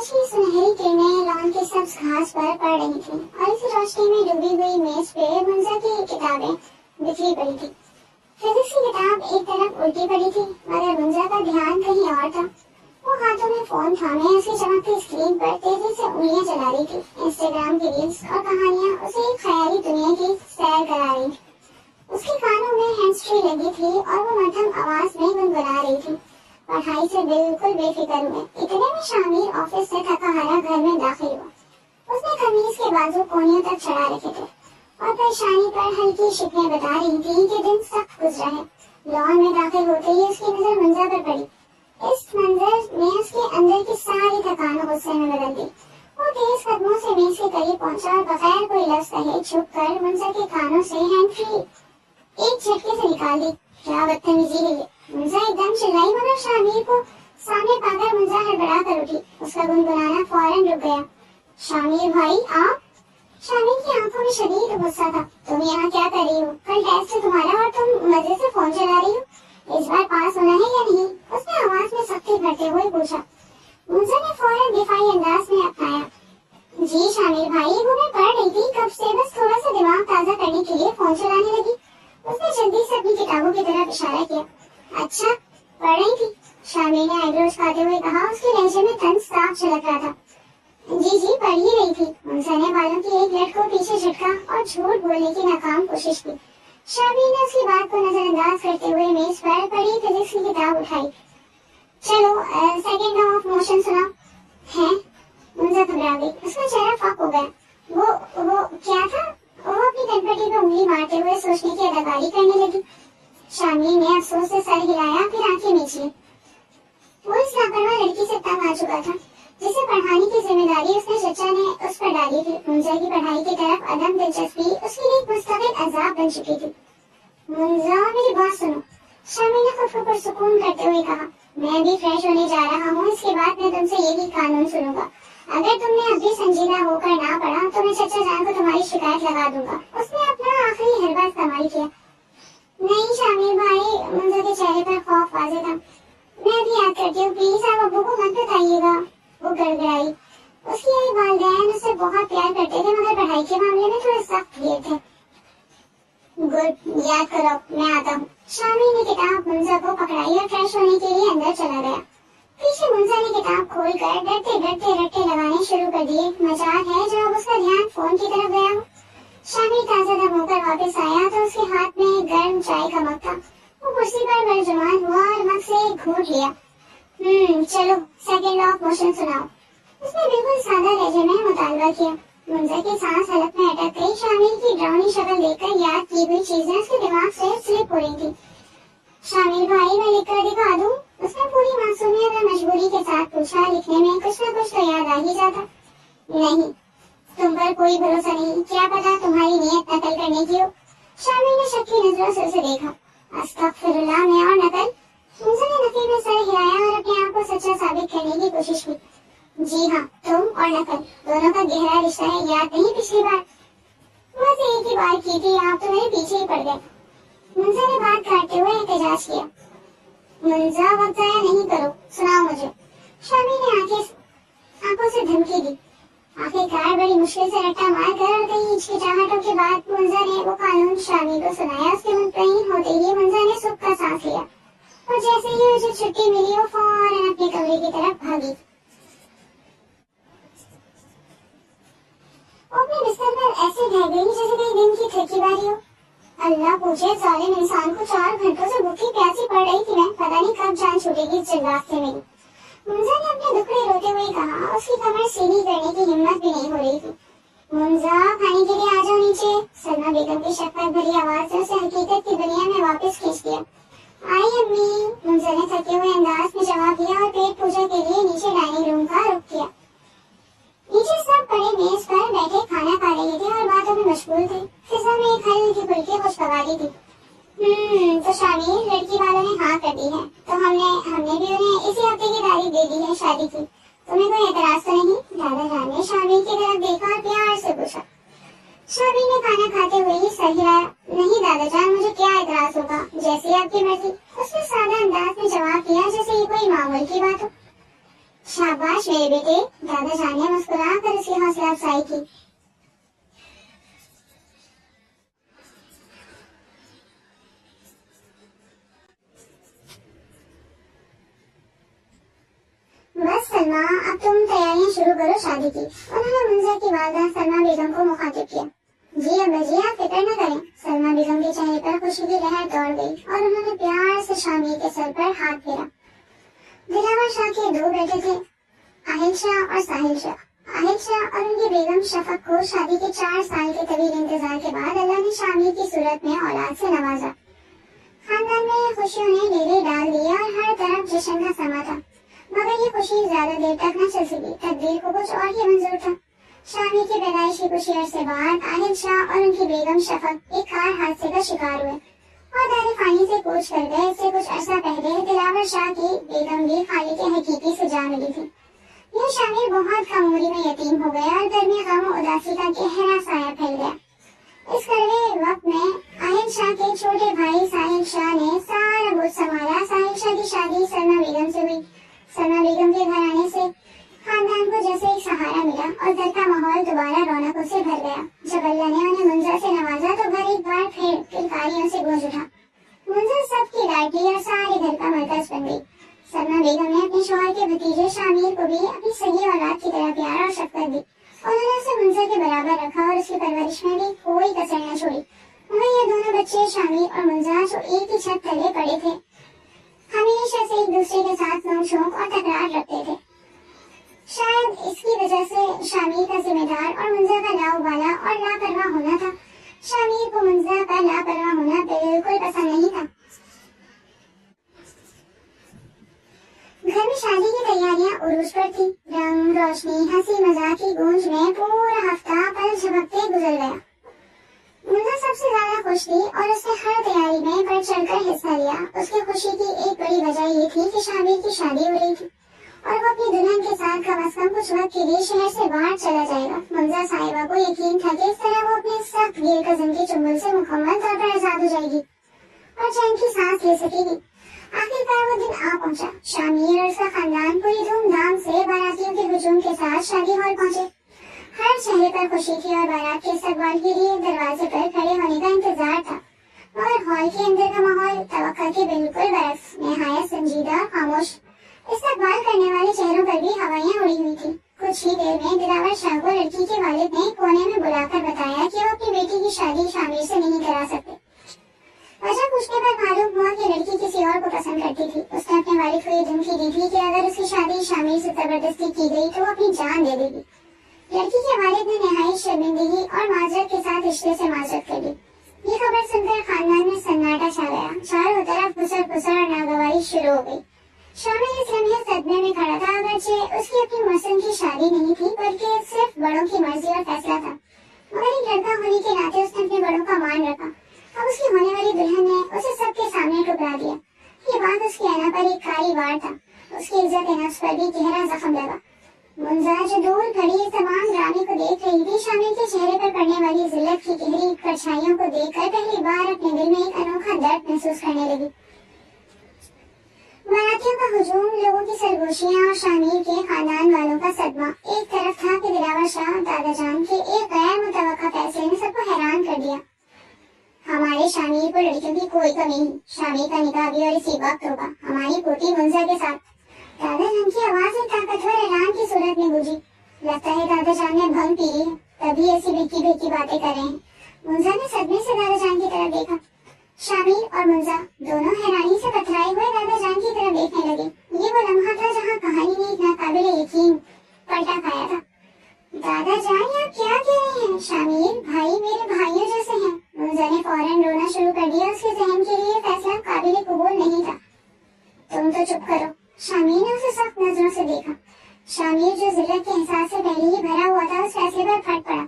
सूरज की सुनहरी किरणें लॉन के सब्ज घास पर पड़ रही थीं और इस रोशनी में डूबी हुई मेज पे मुंजा की किताबें बिखरी पड़ी थी। फिजिक्स की किताब एक तरफ उल्टी पड़ी थी, मगर मुंजा का ध्यान कहीं और था। वो हाथों में फोन थामे उसकी चमकती स्क्रीन पर तेजी से उंगलियां चला रही थी। इंस्टाग्राम की रील्स और कहानियां उसे एक ख्याली दुनिया की सैर करा रही थी। उसके कानों में हैंड्स फ्री लगी थी और वो मध्यम आवाज में गुनगुना रही थी, पढ़ाई से बिल्कुल बेफिक्र हुए। इतने में शामिर ऑफिस से थका हारा घर में दाखिल हुआ। उसने कमीज के बाजू कोहनियों तक चढ़ा रखे थे और परेशानी पर हल्की शिकने बता रही थी कि दिन सख्त गुजरा है। लॉन में दाखिल होते ही उसकी नजर मुंजा पर पड़ी। इस मंजर में उसके अंदर की सारी थकान गुस्से में बदल गई। वो तेज कदमों से मेज के करीब पहुंचा और बगैर कोई लफ्ज कहे झुककर मुंजा के कानों से हैंड फ्री एक झटके से निकाल दी। क्या बदतमीजी है ये! मुंजा एकदम चिल्लाई, मगर शामिर को सामने पाकर मुंजा हड़बड़ा कर उठी। उसका गुनगुनाना फौरन रुक गया। शामिर भाई आप? शामिर की आंखों में शदीद गुस्सा था। तुम यहाँ क्या कर रही हो? कल टेस्ट है तुम्हारा और तुम मजे से फोन चला रही हो। इस बार पास होना है या नहीं? उसने आवाज में सख्ती करते हुए पूछा। मुंजा ने फौरन दिफाई अंदाज में अपनाया। जी शामिर भाई, वो मैं पढ़ रही थी कब से, बस थोड़ा सा दिमाग ताजा करने के लिए फोन चलाने लगी। उसने जल्दी से अपनी किताबों की तरफ इशारा किया। अच्छा, पढ़ रही थी? शामिर ने आईब्रोज खाते हुए कहा। उसके लहजे में तंज साफ झलक रहा था। जी पढ़ ही रही थी। मुंजा ने बालों की एक लट को पीछे झटका और झूठ बोलने की नाकाम कोशिश की। शामिर ने उसकी बात को नजरअंदाज करते हुए मेज पर पड़ी फिजिक्स की किताब उठाई। चलो सेकंड लॉ ऑफ मोशन सुनाओ। है? मुंजा घबरा गई। उसका चेहरा फाक हो गया। वो क्या था? वो अपनी कनपटी पर उंगली मारते हुए सोचने की अदाकारी करने लगी। शामिर ने अफसोस से सर हिलाया, फिर आंखें मीच ली। वो इस लापरवाह लड़की से तंग आ चुका था, जिसे पढ़ाने की जिम्मेदारी उसने चचा ने उस पर डाली थी। मुंजा की पढ़ाई की तरफ अदम दिलचस्पी उसके लिए एक मुस्तकिल अजाब बन चुकी थी। मुंजा मेरी बात सुनो, शामिर ने खुद को पुरसुकून करते हुए कहा। मैं भी फ्रेश होने जा रहा हूँ, इसके बाद मैं तुमसे यही कानून सुनूंगा। अगर तुमने अभी संजीदा होकर ना पढ़ा तो मैं चचा जान को तुम्हारी शिकायत लगा दूंगा। उसने अपना आखिरी हरबा इस्तेमाल किया। नहीं शामिर भाई, मुंजा के चेहरे पर खौफ वाज़ेह था। मैं भी याद करती हूँ, प्लीज आप अब्बू को मत बताइएगा। वो गड़गड़ाई। उसके वालिदैन उससे बहुत प्यार करते थे, मगर पढ़ाई के मामले में थोड़े सख्त हुए थे। गुड, याद करो, मैं आता हूँ। शामिर ने किताब मुंजा को पकड़ाई और फ्रेश होने के लिए अंदर चला गया। पीछे मुंजा ने किताब खोलकर डरते डरते रट्टे लगाने शुरू कर दिए। मजाक है जो अब उसका ध्यान फोन की तरफ गया हो। शामिर ताजा दम होकर वापस आया तो उसके हाथ में गर्म चाय का मग था। वो कुर्सी पर बरजुमान हुआ और मग से एक घूंट लिया। चलो सेकंड लॉ ऑफ मोशन सुनाओ। उसने बिल्कुल सादा लहजे में मुतालबा किया। मुंजा की सांस हलक में अटक गई। शामिर की ड्राउनी शक्ल देखकर याद की हुई चीजें उसके दिमाग से स्लिप हो रही थी। शामिर भाई, मैं लिख कर दिखा दूं? उसने पूरी मासूमियत और मजबूरी के साथ पूछा। लिखने में कुछ न कुछ तो याद आ ही जाता। नहीं, तुम पर कोई भरोसा नहीं, क्या पता तुम्हारी नीयत नकल करने की हो। शामिर ने शक की नजरों से उसे देखा। अस्तगफिरुल्लाह, मैं और नकल? मुंजा ने नफी में सर हिलाया और अपने आप को सच्चा साबित करने की कोशिश की। जी हाँ, तुम और नकल दोनों का गहरा रिश्ता है, याद नहीं पिछली बार? बस एक ही बार की थी, आप तो मेरे पीछे ही पड़ गए। मुंजा ने बात काटते हुए एहतजाज किया। मुंजा, वक्त जाया नहीं करो, सुनाओ मुझे। शामिर ने आंखों से धमकी दी। आखिरकार बड़ी मुश्किल से रट्टा मार कर और कई हिचकिचाहटों के बाद मुंजा ने वो कानून शामिर को सुनाया। उसके मुतमईन होते ही मुंजा ने सुख का सांस लिया और जैसे ही उसे छुट्टी मिली वो फौरन अपने कमरे की तरफ भागी। वो अपने बिस्तर पर ऐसे ढह गई जैसे कई दिन की थकी बारी हो। अल्लाह पूछे, जालिम इंसान को 4 घंटों से भूखी प्यासी पड़ रही थी मैं, पता नहीं कब जान छूटेगी इस जज्बात से मेरी। मुंजा ने अपने दुखड़े रोते हुए कहा। उसकी कमर सीधी करने की हिम्मत भी नहीं हो रही थी। मुंजा, खाने के लिए आ जाओ नीचे। सलमा बेगम की शफकत भरी आवाज ने उसे हकीकत की दुनिया में वापस खींच दिया। आई अम्मी, मुंजा ने थके हुए अंदाज में जवाब दिया और पेट पूजा के लिए नीचे डाइनिंग रूम का रुख किया। नीचे सब बड़े मेज पर बैठे खाना खा रहे थे और बातों में मशगूल थे। फिजा में एक हल्की फुल्की खुशगवारी थी। तो शामिर, लड़की वालों ने हाँ कर दी है, तो हमने भी उन्हें इसी हफ्ते की तारीख दे दी है शादी की। तुम्हें कोई एतराज तो नहीं? दादा जान ने शामिर की तरफ देखा और प्यार से पूछा। शामिर ने खाना खाते हुए ही सर हिलाया। नहीं दादा जान, मुझे क्या एतराज होगा, जैसी आपकी मर्जी। उसने सादा अंदाज में जवाब दिया जैसे ये कोई मामूल की बात हो। शाबाश मेरे बेटे, दादा जान ने मुस्कुरा कर उसकी हौसला अफजाई की। बस सलमा, अब तुम तैयारियां शुरू करो शादी की। उन्होंने मुंजा की वालदा सलमा बेगम को मुखातिब किया। जी अब्बा जी, आप फिक्र न करें। सलमा बेगम के चेहरे पर खुशी की लहर दौड़ गई और उन्होंने प्यार से शामिर के सर पर हाथ फेरा। दिलावर शाह के दो बेटे थे, आहिल शाह और साहिल शाह। आहिल शाह और उनकी बेगम शफक को शादी के 4 साल के तवील इंतजार के बाद अल्लाह ने शामिर की सूरत में औलाद से नवाजा। खानदान में खुशियों ने डेरे डाल दिए और हर तरफ जश्न का समा था। मगर ये खुशी ज्यादा देर तक न चल सकी। तकदीर को कुछ और ही मंजूर था। शामिर की पैदाइश की कुछ अर्से बाद आहिल शाह और उनकी बेगम शफक एक कार हादसे का शिकार हुए और दारे फानी से कूच कर गए। इससे कुछ अर्सा पहले दिलावर शाह की बेगम भी खाली के हकीकी से जा मिली थी। ये शामिर बहुत कम उम्र में यतीम हो गया और घर में गम और उदासी का गहरा साया फैल गया। इस कड़वे वक्त में आहिल शाह के छोटे भाई साहिल शाह ने सारा बोझ संभाला। साहिल शाह की शादी सलमा बेगम से हुई। सलमा बेगम के घर आने से खानदान को जैसे एक सहारा मिला और घर का माहौल दोबारा रौनकों से भर गया। जब अल्लाह ने उन्हें मुंजा से नवाजा तो घर एक बार फिर किलकारियों से गूंज उठा। मुंजा सबकी लाडली और सारे घर का मरकज बन गई। सलमा बेगम ने अपने शौहर के भतीजे शामिर को भी अपनी सगी औलाद की तरह प्यार और शफकत दी। उन्होंने उसे मुंजा के बराबर रखा और उसकी परवरिश में भी कोई कसर न छोड़ी। मगर ये दोनों बच्चे शामिर और मुंजा जो एक ही छत तले पड़े थे, हमेशा से एक दूसरे के साथ नोक-झोंक और तकरार रखते थे। शायद इसकी वजह से शामिर का जिम्मेदार और मुंजा का लाउबाला और लापरवाह होना था। शामिर को मुंजा का लापरवाह होना बिल्कुल पसंद नहीं था। घर में शादी की तैयारियां उरूज पर थी। रंग रोशनी हंसी मजाक की गूंज में पूरा हफ्ता पल झपकते गुजर गया। मुंजा सबसे ज्यादा खुश थी और उसने हर तैयारी में बढ़ चढ़कर हिस्सा लिया। उसकी खुशी की एक बड़ी वजह ये थी कि शामिर की शादी हो रही थी और वो अपनी दुल्हन के साथ कम से कम कुछ वक्त के लिए शहर से बाहर चला जाएगा। मुंजा साहिबा को यकीन था कि इस तरह वो अपने सख्त गिर कज़न के चुंगल से मुकम्मल तौर पर आजाद हो जाएगी और चैन की सांस ले सकेगी। आखिरकार वो दिन आ पहुंचा। शामिर और उसका खानदान पूरी धूमधाम से बारातियों के हुजूम के साथ शादी हॉल पहुंचे। हर चेहरे पर खुशी थी और बारात के इस्तकबाल के लिए दरवाजे पर खड़े होने का इंतजार था। मगर हॉल के अंदर का माहौल तवक्का के बिल्कुल बरक्स, नहायत संजीदा और खामोश। इस्तकबाल करने वाले चेहरों पर भी हवाइयां उड़ी हुई थी। कुछ ही देर में दिलावर शाह को लड़की के वालिद ने कोने में बुलाकर बताया कि वो अपनी बेटी की शादी शामिर से नहीं करा सकते। वजह पूछने पर मालूम हुआ कि लड़की किसी और को पसंद करती थी। उसने अपने वालिद को ये धमकी दी थी कि अगर उसकी शादी शामिर से जबरदस्ती की गई तो वो अपनी जान दे देगी। लड़की के वालिद ने नहायत शर्मिंदगी और माजरत के साथ रिश्ते से माजरत कर दी। ये खबर सुनकर खानदान में सन्नाटा छा गया। चारों तरफ गुसर और नागवारी शुरू हो गई। शामिर इस लम्हे सदमे में खड़ा था। अगरचे उसकी अपनी मौसम की शादी नहीं थी बल्कि सिर्फ बड़ों की मर्जी और फैसला था, मगर एक लड़का होने के नाते उसने अपने बड़ों का मान रखा। अब उसकी होने वाली दुल्हन ने उसे सबके सामने ठुकरा दिया। ये बात उसकी अना पर एक कारी वार था। उसकी इज्जत नफ्स पर भी गहरा जख्म लगा। मुंजा जो दूर खड़ी इस तमाम ड्रामे को देख रही थी, शामिर के चेहरे पर पड़ने वाली जिल्लत की गहरी परछाइयों को देखकर पहली बार अपने दिल में एक अनोखा दर्द महसूस करने लगी। बारातियों का हुजूम, लोगों की सरगोशियां और शामिर के खानदान वालों का सदमा एक तरफ था कि दिलावर शाह दादा जान के एक गैर मुतवक्का फैसले ने सबको हैरान कर दिया। हमारे शामिर को लड़कियों की कोई कमी नहीं। शामिर का निकाह भी और इसी वक्त होगा, हमारी पोती मुंजा के साथ। दादा जान की आवाज एक ताकतवर ऐलान की सूरत में गूंजी। लगता है दादा जान ने भंग पी ली है, तभी ऐसी बेकी बेकी बातें कर रहे हैं। मुंजा ने सदमे से दादा जान की तरफ देखा। शामिर और मुंजा दोनों हैरानी से पथराए हुए दादा जान की तरफ देखने लगे। ये वो लम्हा था जहाँ कहानी ने एक नाकाबिले यकीन पलटा खाया था। दादा जान, आप क्या कह रहे हैं? शामिर भाई मेरे भाइयों जैसे हैं। मुंजा ने फौरन रोना शुरू कर दिया। उसके जहन के लिए फैसला काबिल कबूल नहीं था। तुम तो चुप करो। शामिर ने उसे सख्त नजरों से देखा। शामिर जो जिल्लत के एहसास से पहले ही भरा हुआ था, उस फैसले पर फट पड़ा।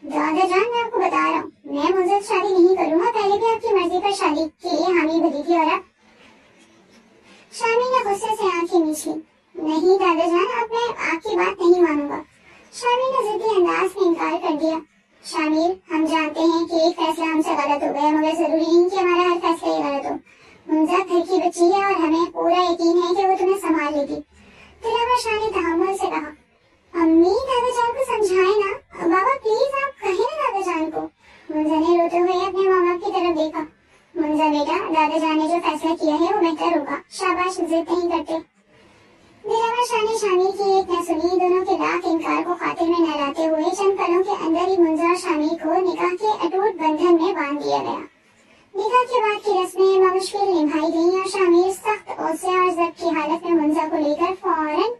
दादा जान, मैं आपको बता रहा हूँ, मैं मुंजा से शादी नहीं करूंगा। पहले भी आपकी मर्जी पर शादी के लिए हामी भरी थी और अब। शामिर ने गुस्से से आंखें मीच ली। नहीं दादा जान, अब मैं आपकी बात नहीं मानूंगा। शामिर ने जिद्दी अंदाज में इनकार कर दिया। शामिर, हम जानते हैं कि एक फैसला हमसे गलत हो गया, मगर जरूरी नहीं कि हमारा हर फैसला ही गलत हो। मुंजा घर की बच्ची है और हमें पूरा यकीन है कि वो तुम्हें संभाल लेगी। दिलावर शाह ने एक न सुनी, दोनों के लाख इनकार को खातिर में न लाते हुए चंद पलों के अंदर ही मुंजा और शामिर को निकाह के अटूट बंधन में बांध दिया गया। निकाह के बाद की रस्में बमुश्किल निभाई गईं और शामिर सख्त ओसे और जब्त की हालत में मुंजा को लेकर फौरन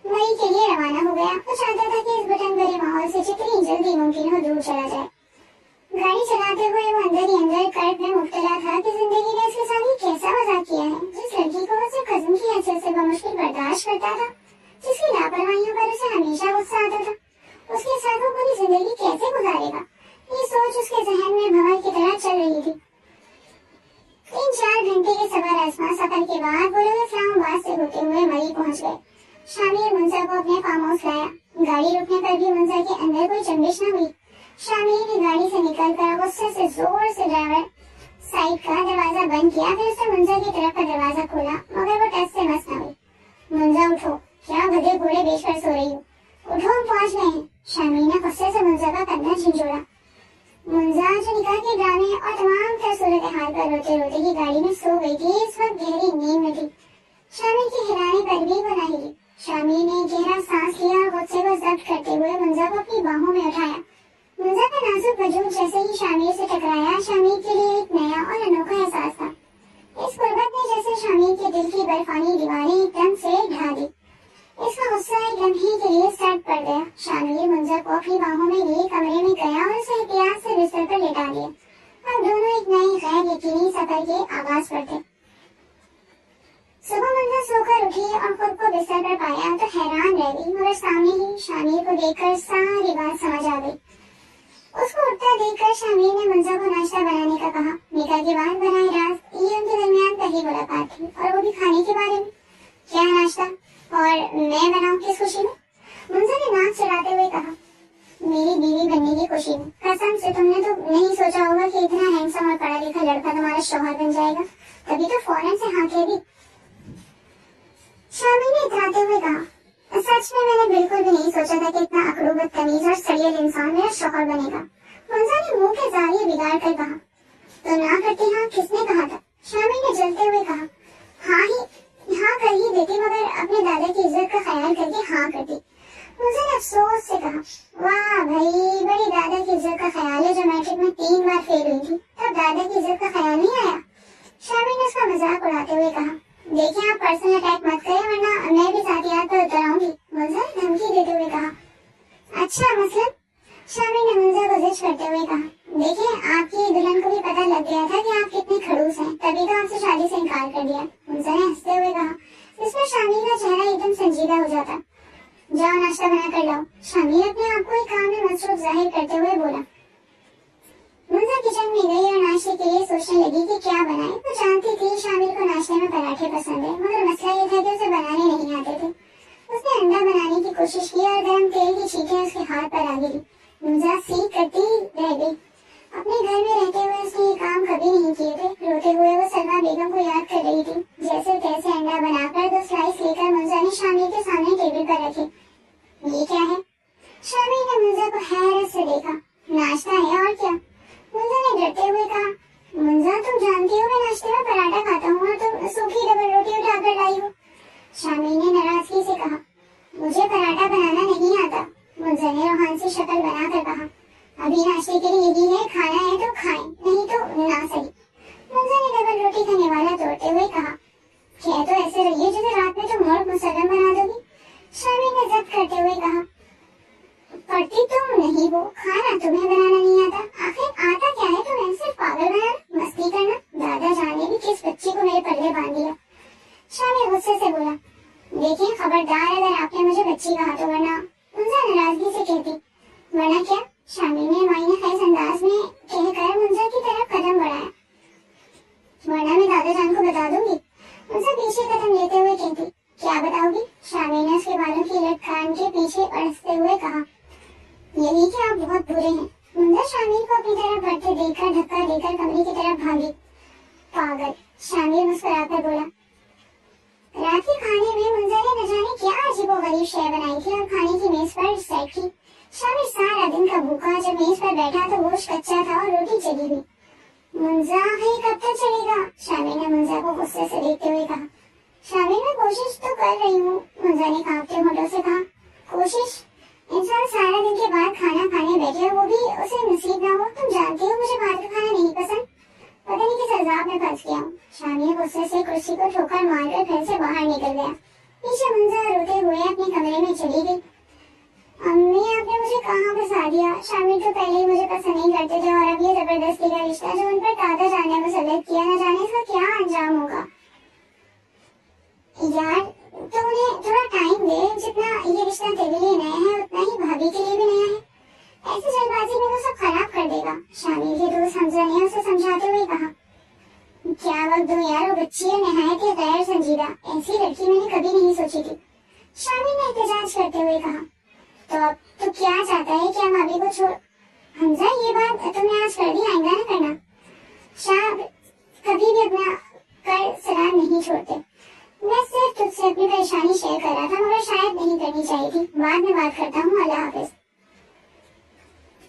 मई के लिए रवाना हो गया। वो चाहता था कि इस घुटन भरे माहौल से जितनी जल्दी मुमकिन हो दूर चला जाए। गाड़ी चलाते हुए वो अंदर ही अंदर कर्ब में मुब्तला था कि जिंदगी ने इसके साथ कैसा मजाक किया है। जिस लड़की को वो सिर्फ कज़न की हैसियत से बमुश्किल बर्दाश्त करता था, जिसकी लापरवाहियों पर उसे हमेशा गुस्सा आता था, उसके साथ वो पूरी जिंदगी कैसे गुजारेगा, ये सोच उसके जहन में भंवर की तरह चल रही थी। 3-4 घंटे के सफर आसमान सफर के बाद वो लोग इस्लामाबाद से होते हुए मई पहुंच गए। शामिर मुंजा को अपने फार्म हाउस लाया। गाड़ी रुकने पर भी मुंजा के अंदर कोई जंबिश न हुई। शामिर ने गाड़ी से निकलकर गुस्से से जोर से ड्राइवर साइड का दरवाजा बंद किया, फिर उसने मुंजा की तरफ का दरवाजा खोला, मगर वो टच से मस न हुई। मुंजा उठो, क्या गधे घोड़े बेच कर सो रही हो, उठो हम पहुंच गए हैं। शामिर ने गुस्से से मुंजा का कंधा झिंझोड़ा। मुंजा जो निकाह के ड्रामे और तमाम तर सूरत हाल पर रोते रोते ही गाड़ी में सो गई थी, इस वक्त गहरी नींद में थी। शामिर के हिलाने पर भी वो न हिली। शामिर ने गहरा सांस लिया और गुस्से को जब्त करते हुए मुंजा को अपनी बाहों में उठाया। मुंजा का नाजुक वजूद जैसे ही शामिर से टकराया, शामिर के लिए एक नया और अनोखा एहसास था। इस कुर्बत ने जैसे शामिर के दिल की बर्फानी दीवारें एकदम से ढा दी। इसका गुस्सा एक लम्हे के लिए सर्द पड़ गया। शामिर मुंजा को अपनी बाहों में लिए कमरे में गया और उसे एहतियात से बिस्तर पर लेटा दिया। अब दोनों एक नए गैर यकीनी सफर के आगाज पर थे। सुबह मुंजा सोकर उठी और खुद को बिस्तर पर पाया तो हैरान रह गई, मगर सामने ही शामिर को देखकर सारी बात समझ आ गई। उसको उठता देखकर शामिर ने मुंजा को नाश्ता बनाने का कहा। निकाह के बाद बनाए रात ये उनके दरमियान पहली मुलाकात थी, और वो भी खाने के बारे में। क्या नाश्ता? और मैं बनाऊं किस खुशी में? मुंजा ने नाक चलाते हुए कहा। मेरी बीवी बनने की खुशी में। कसम से तुमने तो नहीं सोचा होगा कि इतना हैंडसम और पढ़ा लिखा लड़का तुम्हारा शौहर बन जाएगा, तभी तो फौरन से हाँ कह दी। शामिर ने इतराते हुए कहा, सच में मैंने बिल्कुल भी नहीं सोचा था कि इतना अकड़ू बदतमीज और सड़ियल इंसान मेरा शौहर बनेगा। मुंजा ने मुंह के जारिये बिगाड़ कर कहा। तो ना करती हाँ किसने कहा था? शामिर ने जलते हुए कहा। हाँ कर ही देती, मगर अपने दादा की इज्जत का ख्याल करके हाँ करती। मुंजा ने अफसोस से कहा, वाह भाई, बड़ी दादा की इज्जत का ख्याल है। जो मैट्रिक में 3 बार फेल हुई थी, तब दादा की इज्जत का ख्याल नहीं आया। शामिर ने उसका मजाक उड़ाते हुए कहा, देखिए आप पर्सनल अटैक मत करें, वरना मैं भी साथियात पर उतर आऊंगी। मुंजा ने धमकी देते हुए कहा। अच्छा मसलन? शामिर ने मुंजा को जिद करते हुए कहा, देखिए आपकी दुल्हन को भी पता लग गया था कि आप कितने खड़ूस हैं, तभी तो आपसे शादी से इनकार कर दिया। मुंजा ने हंसते हुए कहा, जिसमें शामिर का चेहरा एकदम संजीदा हो जाता। जाओ नाश्ता बना कर लाओ। शामिर अपने आप को एक काम में मसरूफ जाहिर करते हुए बोला। मुंजा किचन में गई और नाश्ते के लिए सोचने लगी कि क्या बनाए। वो जानती थी शामिर को नाश्ते में पराठे पसंद है, मगर मसला ये था कि उसे बनाने नहीं आते थे। उसने अंडा बनाने की कोशिश की और गर्म तेल की छींटें उसके हाथ पर आ गिरी। मुंजा सीख करती रह गई। अपने घर में रहते हुए उसने ये काम कभी नहीं किए थे। रोते हुए वो सलमा बेगम को याद कर रही थी। जैसे तैसे अंडा बनाकर 2 स्लाइस लेकर मुंजा ने शामिर के सामने टेबल पर रखे। ये क्या है? शामिर ने मुंजा को हैरत से देखा। नाश्ता है और क्या? मुंजा ने डरते हुए कहा। मुंजा तुम जानती हो मैं नाश्ते में पराठा खाता हूँ और तुम सूखी डबल रोटी उठाकर लाई हो। शामिर ने नाराजगी से कहा, मुझे पराठा बनाना नहीं आता। मुंजा ने रोहान से शक्ल बनाकर कहा, अभी नाश्ते के लिए यही है, खाना है तो खाएं, नहीं तो ना सही। मुंजा ने डबल रोटी का निवाला तोड़ते हुए कहा, कह तो ऐसे रही है जैसे रात में तुम मोर मुसल्लम बना दोगी। शामिर ने जब्त करते हुए कहा, पढ़ती तुम नहीं हो, खाना तुम्हें बनाना नहीं आता। आखिर आता क्या है तुम्हें? सिर्फ पागल बनाना, मस्ती करना। दादा जाने भी किस बच्ची को मेरे पल्ले बांध दिया। शामिर गुस्से से बोला, देखिए खबरदार अगर आपने मुझे बच्ची कहा तो वरना। मुंजा नाराजगी से कहती, वरना क्या? शामिर ने मायने खैस अंदाज में कहकर मुंजा की तरफ कदम बढ़ाया। वरना मैं दादा जान को बता दूंगी। मुंजा पीछे कदम लेते हुए कहती, क्या बताओगी? शामिर ने उसके बालों की लटकान के पीछे अड़सते हुए कहा, यही कि आप बहुत बुरे हैं। मुंजा शामिर को अपनी तरफ बढ़ते देखकर धक्का देकर कमरे की तरफ भागी। पागल, शामिर मुस्कुराकर बोला। रात के खाने में मुंजा ने न जाने क्या अजीबोगरीब शय बनाई थी और खाने की मेज पर सेट की। शामिर सारा दिन का भूखा, जब मेज पर बैठा तो गोश्त कच्चा था और रोटी चली हुई। मुंजा है कब तक चलेगा? शामिर ने मुंजा को गुस्से से देखते हुए कहा। शामिर मैं कोशिश तो कर रही हूँ, मुंजा ने कांपते होठों से कहा। कोशिश? इंसान सारा दिन के बाद खाना खाने बैठे, वो भी उसे नसीब ना हो। तुम जानती हो मुझे बाहर का खाना नहीं पसंद। पता नहीं किस अजाब में फंस गया हूँ। शामिर गुस्से से कुर्सी को ठोकर मारकर घर से बाहर निकल गया। पीछे मुंजा रोते हुए अपने कमरे में चली गई। अम्मी, आपने मुझे कहाँ फंसा दिया? शामिर तो पहले ही मुझे पसंद नहीं करते थे, और अब ये जबरदस्ती का रिश्ता जो उन पर ताजा जानने मुसल्लत किया, न जाने इसका क्या अंजाम होगा। यार, तो उन्हें थोड़ा टाइम दे। जितना ये रिश्ता तेरे लिए नया है, उतना ही भाभी के लिए भी नया है। ऐसी जल्दबाजी में वो सब खराब कर देगा। शामिर के दोस्त हमजा ने उसे समझाते हुए कहा। क्या वक्त दो यार, वो बच्ची है नहायत ही गैर संजीदा। ऐसी लड़की मैंने कभी नहीं सोची थी। शामिर ने एहतजाज करते हुए कहा। तो अब तो क्या चाहता है? क्या भाभी को छोड़? हमजा, ये बात तुमने आज कर दी, आइंदा न करना। शाह कभी भी अपना कर सलाह नहीं छोड़ते। मैं सिर्फ तुझसे अपनी परेशानी शेयर कर रहा था, मगर शायद नहीं करनी चाहिए थी। बाद में बात करता हूँ, अल्लाह हाफिज।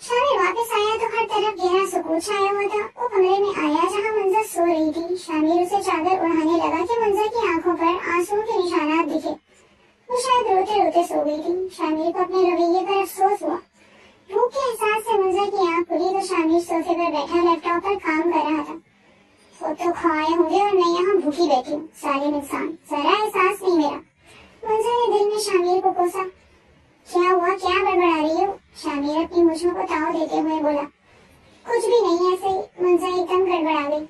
शामिर वापस आया तो हर तरफ गहरा सुकून छाया हुआ था। वो कमरे में आया जहाँ मंजा सो रही थी। शामिर उसे चादर उड़ाने लगा कि मंजा की आंखों पर आंसुओं के निशानात दिखे। वो शायद रोते रोते सो गई थी। शामिर को अपने रवैये पर अफसोस हुआ। भूख के एहसास से मंजा की आंख खुली तो शामिर सोफे पर बैठा लैपटॉप पर काम कर रहा था। वो तो खाए होंगे और मैं यहाँ भूखी बैठी हूँ। सालिम इंसान, जरा एहसास नहीं मेरा। मंजा ने दिल में शामिर को कोसा। क्या हुआ? क्या बड़बड़ा रही हो? शामिर अपनी मूंछों को ताव देते हुए बोला। कुछ भी नहीं, ऐसे ही। मंजा एकदम गड़बड़ा गई।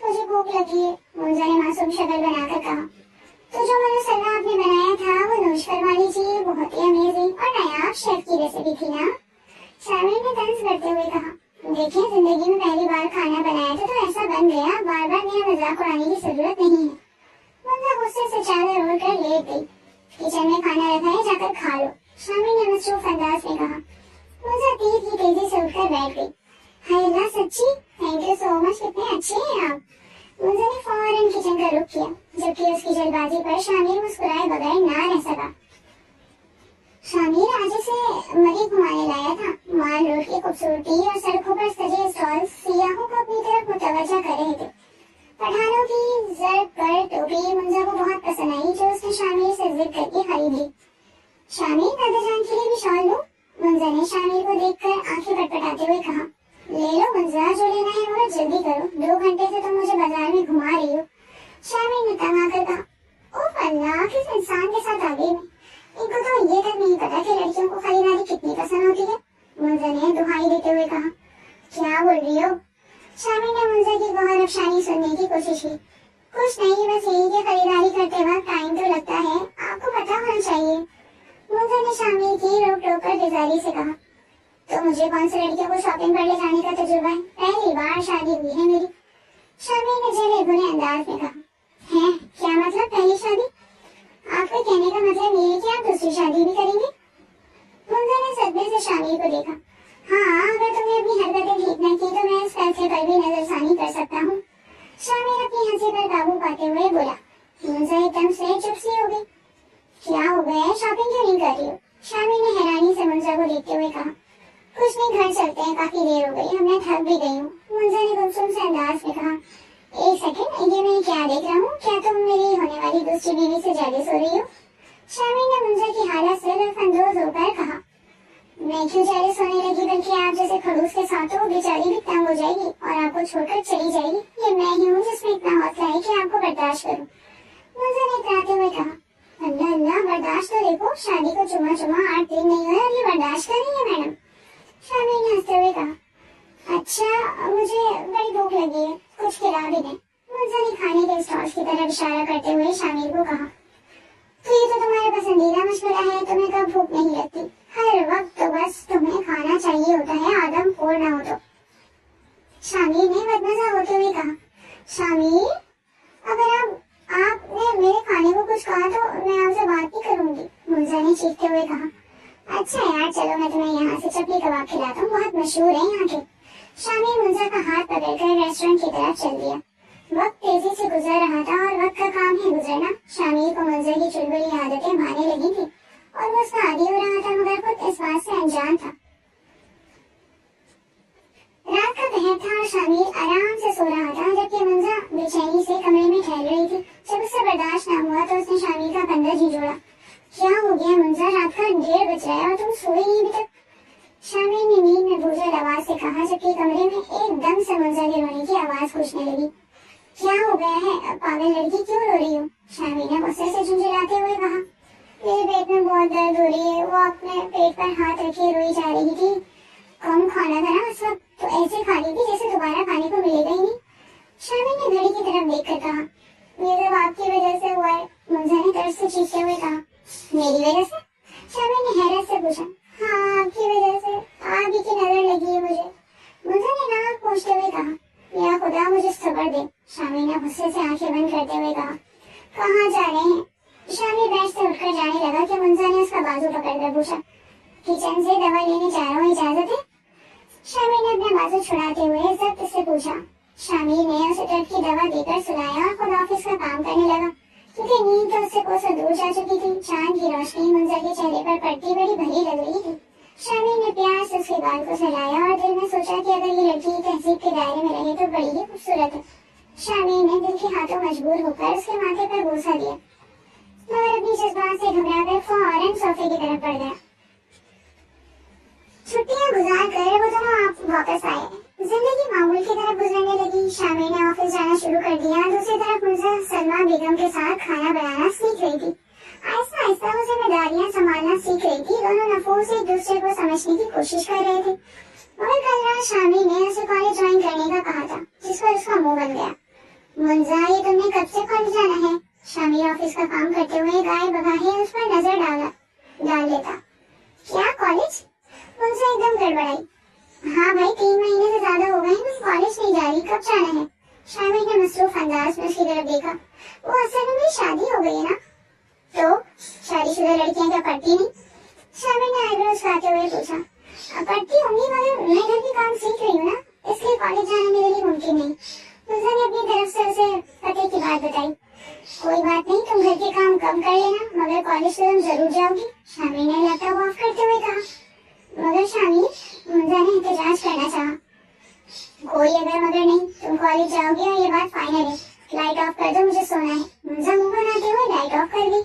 मुझे भूख लगी है, मंजा ने मासूम शक्ल बनाकर कहा। तो जो मनुसल्ला आपने बनाया था वो नोश फरमा लीजिए, बहुत ही अमेजिंग और नायाब शेफ की रेसिपी थी ना? शामिर ने तंज करते हुए कहा। देखिए, जिंदगी में पहली बार खाना बनाया था तो ऐसा बन गया, बार बार मेरा मजाक उड़ाने की जरूरत नहीं है। मंजा गुस्से से चादर ओढ़कर लेट गई। किचन में खाना रखा है, जाकर खा लो, शामिर ने मसरूफ अंदाज में कहा। मंजा तीर की तेजी से उठकर बैठ गई। हाय अल्लाह, सच्ची? थैंक यू सो मच, कितने अच्छे हैं आप। मंजा ने फौरन किचन का रुख किया, जबकि उसकी जल्दबाजी पर शामिर मुस्कुराए बगैर ना रह सका। शामिर आज उसे मरी घुमाने लाया था। माल रोड की खूबसूरती और सड़कों पर सजे स्टॉल सियाहों को अपनी तरफ मुतवज्जा कर रहे थे। पठानों की जर्ब पर टोपी मंजा को बहुत पसंद आई, जो उसने शामिर से जिद करके खरीद ली। शामिर, दादाजान के लिए भी शॉल लो? मंजा ने शामिर को देखकर आंखें पटपटाते हुए कहा। ले लो मंजा, जो लेना है मगर जल्दी करो, 2 घंटे से तुम मुझे बाजार में घुमा रही हो। शामिर ने तंग आकर कहा। ओह अल्लाह, किस इंसान के साथ आ गई मैं। इनको तो ये तक नहीं पता कि लड़कियों को खरीदारी कितनी पसंद होती है। मंजा ने दुहाई देते हुए कहा। क्या बोल रही हो? शामिर ने मंजा की गौर अफशानी सुनने की कोशिश की। कुछ नहीं, बस यही कि खरीदारी करते वक्त टाइम तो लगता है, आपको पता होना चाहिए। मंजा ने शामिर की रोक टोक कर बेजारी से कहा। तो मुझे कौन सी लड़कियों को शॉपिंग पर ले जाने का तजुर्बा है? पहली बार शादी हुई है मेरी। शामिर ने जले भुने अंदाज में कहा। है क्या मतलब पहली शादी? आपके कहने का मतलब ये है कि आप दूसरी शादी भी करेंगे? मंजा ने सदमे से शामिर को देखा। हाँ, अगर तुमने अपनी हरकतें ठीक न की तो मैं इस फैसले पर भी नजरसानी कर सकता हूँ। शामिर अपनी हंसी पर काबू पाते हुए बोला। मंजा एकदम से चुप सी हो गई। क्या हो गया है, शॉपिंग क्यों नहीं कर रही हो? शामिर ने हैरानी से मंजा को देखते हुए कहा। कुछ नहीं, घर चलते हैं, काफी देर हो गई, मैं थक भी गई हूँ। मंजा ने गुमसुम से अंदाज में कहा। एक सेकंड, ये मैं क्या देख रहा हूँ? क्या तुम मेरी होने वाली दूसरी बीवी से जेलस हो रही हो? शामिर ने मंजा की हालत से लुत्फअंदोज होकर कहा। मैं क्यों जेलस होने लगी, बल्कि आप जैसे खड़ूस के साथ हो, बेचारी भी तंग हो जाएगी और आपको छोड़कर चली जाएगी। ये मैं ही हूँ जिसमें इतना हौसला है कि आपको बर्दाश्त करूँ। मंजा ने इतराते हुए कहा। अल्लाह अल्लाह, बर्दाश्त तो देखो, शादी को चुमा 8 दिन नहीं हुए और ये बर्दाश्त कर रही है मैडम। शामिर ने हंसते हुए कहा। अच्छा, मुझे बड़ी भूख लगी है, कुछ खिला भी दे। मंजा ने खाने के स्टॉल की तरफ इशारा करते हुए शामिर को कहा। तो ये तो तुम्हारा पसंदीदा मशवरा है, तुम्हें कब भूख नहीं लगती? हर वक्त तो बस तुम्हें खाना चाहिए होता है, आदम खोर ना हो तो। शामिर ने बदमजा होते हुए कहा। शामिर, अगर आपने मेरे खाने को कुछ कहा तो मैं आपसे बात नहीं करूंगी। मंजा ने चीखते हुए कहा। अच्छा यार, चलो मैं तुम्हें यहाँ से चपली कबाब खिलाता हूँ, बहुत मशहूर है यहाँ के। शामिर मंजा का हाथ पकड़कर रेस्टोरेंट की तरफ चल दिया। वक्त तेजी से गुजर रहा था और वक्त का काम है गुजरना। शामिर को मंजा की चुलबुली आदतें भाने लगी थी और वो उसका आदी हो रहा था, मगर खुद इस बात से अनजान था। रात का पहर था और शामिर आराम से सो रहा था, जबकि मंजा बेचैनी से कमरे में ठहर रही थी। जब उससे बर्दाश्त न हुआ शामिर का कंधा झिझोड़ा। क्या हो गया मुंजा, रात का 1:30 बज रहा है और तुम सोए नहीं अभी तक? शामिर ने नींद में बोझल आवाज से कहा, जबकि कमरे में एकदम से मुंजा के रोने की आवाज गूंजने लगी। क्या हो गया है पागल लड़की, क्यों रो रही हो? शामिर ने गुस्से से झुंझुलाते हुए कहा। मेरे पेट में बहुत दर्द हो रही है। वो अपने पेट पर हाथ रखे रोई जा रही थी। कम खाना था ना उस वक्त, तो ऐसे खा रही थी जैसे दोबारा खाने को मिलेगा ही नहीं। शामिर ने घड़ी की तरफ देखकर कहा, ये सब आपकी वजह से हुआ है। मुंजा ने दर्द से चीखते हुए कहा। मेरी वजह से? शामिर ने हैरत से पूछा। हाँ, आपकी वजह से, आप ही की नजर लगी है मुझे। मुंजा ने नाक पोंछते हुए कहा। या खुदा मुझे सब्र दे, शामिर ने गुस्से से आंखें बंद करते हुए कहा। कहाँ जा रहे हैं? शामिर बेड से उठकर जाने लगा कि मुंजा ने उसका बाजू पकड़कर पूछा। किचन से दवा लेने जा रहा हूँ, इजाजत है? शामिर ने अपना बाजू छुड़ाते हुए जब्त से पूछा। शामिर ने उसे दर्द की दवा देकर सुलाया और खुद ऑफिस का काम करने लगा, क्योंकि नींद तो उससे कोसों दूर जा चुकी थी। चांद की रोशनी मुंजा के चेहरे पर पड़ती बड़ी भली लग रही थी। शामिर ने प्यार से उसके बाल को सहलाया और दिल में सोचा कि अगर ये लड़की तहजीब के दायरे में रहे तो बड़ी ही खूबसूरत है। शामिर ने दिल के हाथों मजबूर होकर उसके माथे पर बोसा दिया, मगर अपनी जज्बात से घबराकर फौरन सोफे की तरफ बढ़ गया। छुट्टियां गुजार कर वो दोनों आप वापस आए। जिंदगी मामूल की तरफ गुजरने लगी। शामिर ने ऑफिस जाना शुरू कर दिया। दूसरी तरफ मुंजा सलमा बेगम के साथ खाना बनाना सीख रही थी। आहिस्ता आहिस्ता वो जिम्मेदारियां संभालना सीख रही थी। दोनों नफूस एक दूसरे को समझने की कोशिश कर रहे थे। मगर कल रात शामिर ने उसे कॉलेज ज्वाइन करने का कहा था, जिस पर उसका मुंह बन गया। मुंजा, ये तुमने कब से कॉलेज जाना है? शामिर ऑफिस का काम करते हुए गाय बगाहे उस पर नजर डाल लेता। क्या कॉलेज? मुंजा एकदम गड़बड़ाई। हाँ भाई, 3 महीने से ज्यादा हो गए हैं कॉलेज नहीं जा रही, कब जाना है? शामिर ने मसरूफ अंदाज में उसकी तरफ देखा। वो असल में मेरी शादी हो गई है ना? तो शादीशुदा लड़कियां क्या पढ़ती नहीं? शामिर ने आईब्रो उठाते हुए पूछा। पढ़ती होंगी, मगर मैं घर के काम सीख रही हूँ ना, इसलिए कॉलेज जाना मेरे लिए मुमकिन नहीं। मुंजा ने अपनी तरफ से उसे पते की बात बताई। कोई बात नहीं, तुम घर के काम कम कर लेना, मगर कॉलेज तो तुम जरूर जाओगी, शामिर ने लैपटॉप ऑफ करते हुए कहा। मगर शामिर, मुंजा ने एहतजाज करना चाहा। कोई अगर मगर नहीं, तुम कॉलेज जाओगी और ये बात फाइनल है। लाइट ऑफ कर दो, मुझे सोना है। मुंजा मुंह बनाते हुए लाइट ऑफ कर दी।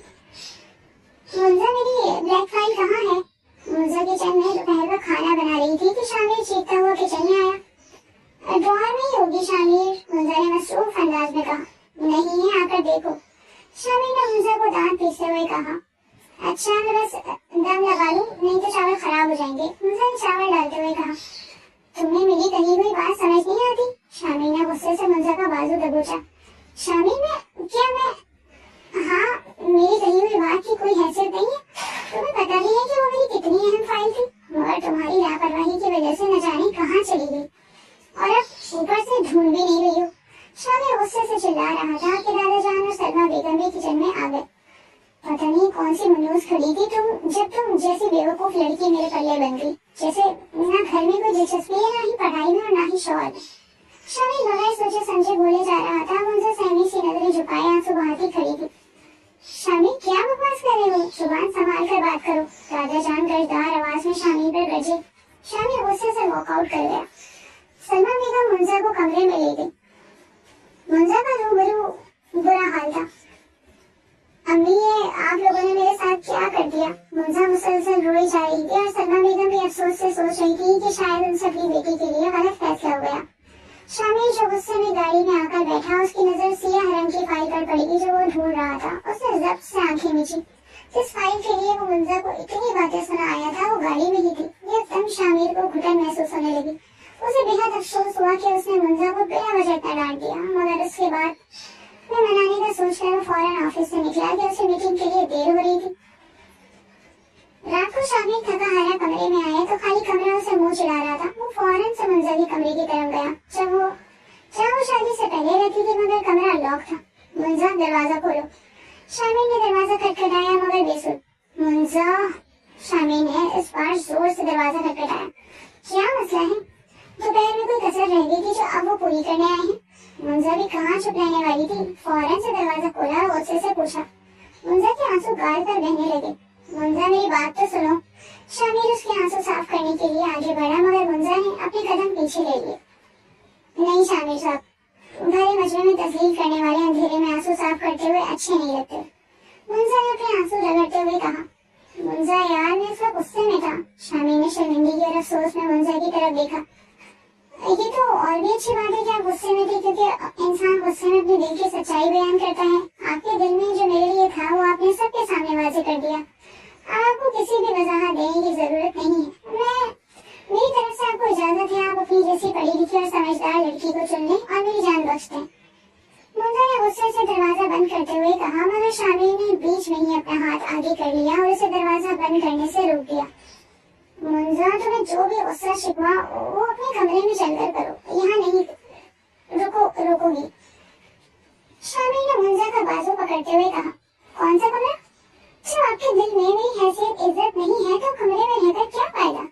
मुंजा, मेरी ब्लैक फाइल कहाँ है? मुंजा किचन में दोपहर का खाना बना रही थी कि शामिर चीखता हुआ किचन में आया। ड्रॉअर में ही होगी शामिर, मुंजा ने मसरूफ अंदाज में कहा। नहीं है, आकर देखो, शामिर ने मुंजा को दांत पीसते हुए कहा। अच्छा, मैं बस दम लगा लूं, नहीं तो चावल खराब हो जाएंगे, मुंजा ने चावल डालते हुए कहा। तुम्हें मेरी कही हुई बात समझ नहीं आती? शामिर ने गुस्से से मुंजा का बाजू दबोचा। शामिर, मैं हाँ, मेरी कही हुई बात की कोई हैसियत नहीं है। तुम्हें पता नहीं है कि वो मेरी कितनी अहम फाइल थी, मगर तुम्हारी लापरवाही की वजह से न जाने कहाँ चली गई, और अब ऊपर से ढूंढ भी नहीं रही हो। शामिर गुस्से से चिल्ला रहा था कि दादा जान और सलमा बेगम भी किचन में आ गए। पता नहीं कौन सी मनूस खड़ी थी तुम, जब तुम जैसी बेवकूफ लड़की मेरे पल्ले बन गई, जैसे ना घर में कोई दिलचस्पी है, ना ही पढ़ाई में और ना ही शौहर में। शामिर बगैर सोचे समझे बोले जा रहा था। मुंजा सहमी सी नजरें झुकाए आंसू बहाती खड़ी थी। शामिर, क्या बकवास कर रहे हो? जुबान संभाल कर बात करो, दादा जान गर्जदार आवाज में शामिर पर गरजे। शामिर गुस्से से वॉकआउट कर गया। सलमा बेगम मुंजा को कमरे में ले गई। मुंजा का रूबरू बुरा हाल था। अम्मी, ये आप लोगों ने मेरे साथ क्या कर दिया? मुंजा मुसलसल रोई जा रही थी और सलमा बेगम भी अफसोस से सोच रही थी कि शायद उनसे अपनी बेटी के लिए गलत फैसला हो गया। शामिर जो गुस्से में गाड़ी में आकर बैठा, उसकी नजर सियाह रंग की फाइल पर पड़ी जो वो ढूंढ रहा था। उसने जब्त से आंखें मीची। जिस फाइल के लिए वो मुंजा को इतनी बातें सुना आया था, वो गाड़ी में ही थी। एकदम शामिर को घुटन महसूस होने लगी। उसे बेहद अफसोस हुआ कि उसने मुंजा को बिना वजह इतना डांट दिया, मगर उसके बाद मैं मनाने का सोचकर वो फौरन ऑफिस से निकला कि उसे मीटिंग के लिए देर हो रही थी। रात को शामिर थका हारा कमरे में आया तो खाली कमरा उसे मुंह चिढ़ा रहा था। वो फौरन से मुंजा के कमरे की तरफ गया, जहाँ वो शादी से पहले रहती थी, मगर कमरा लॉक था। मुंजा, दरवाजा खोलो। शामिर ने दरवाजा खटखटाया, मगर बेसुध। मुंजा, शामिर ने इस बार जोर से दरवाजा खटखटाया। क्या मसला है? दोपहर में कोई कसर रह गई थी जो अब वो पूरी करने आए हैं। मुंजा भी कहाँ चुप रहने वाली थी, फौरन से दरवाजा खोला और गुस्से से पूछा। मुंजा के आंसू गाल पर बहने लगे। मुंजा, मेरी बात तो सुनो। शामिर उसके आंसू साफ करने के लिए आगे बढ़ा, मगर मुंजा ने अपने कदम पीछे ले लिए। नहीं शामिर साहब, भरे मजमे में तस्लील करने वाले अंधेरे में आंसू साफ करते हुए अच्छे नहीं लगते। मुंजा ने अपने आंसू रगड़ते हुए कहा, मुंजा यार मैं इस वक्त गुस्से में था। शामिर ने शर्मिंदगी और अफसोस में मुंजा की तरफ देखा। ये तो और भी अच्छी बात है कि आप गुस्से में थे, क्योंकि इंसान गुस्से में अपने दिल की सच्चाई बयान करता है। आपके दिल में जो मेरे लिए था वो आपने सबके सामने वाजे कर दिया। आपको किसी भी वजाहत देने की जरूरत नहीं है। मेरी तरफ से आपको इजाजत है, आप अपनी जैसी पढ़ी लिखी और समझदार लड़की को चुन लें और मेरी जान बख्श दें। मुंजा ने गुस्से से दरवाजा बंद करते हुए कहा, मगर शामिर ने बीच में ही अपना हाथ आगे कर लिया और उसे दरवाजा बंद करने से रोक दिया। मुंजा तुम्हें जो भी गुस्सा शिकवा वो अपने कमरे में चलकर करो, यहाँ नहीं रोकोगी। शामिर ने मुंजा का बाजू पकड़ते हुए कहा, कौन सा कमरा? जब आपके दिल में मेरी हैसियत इज्जत नहीं है तो कमरे में रहकर क्या फायदा?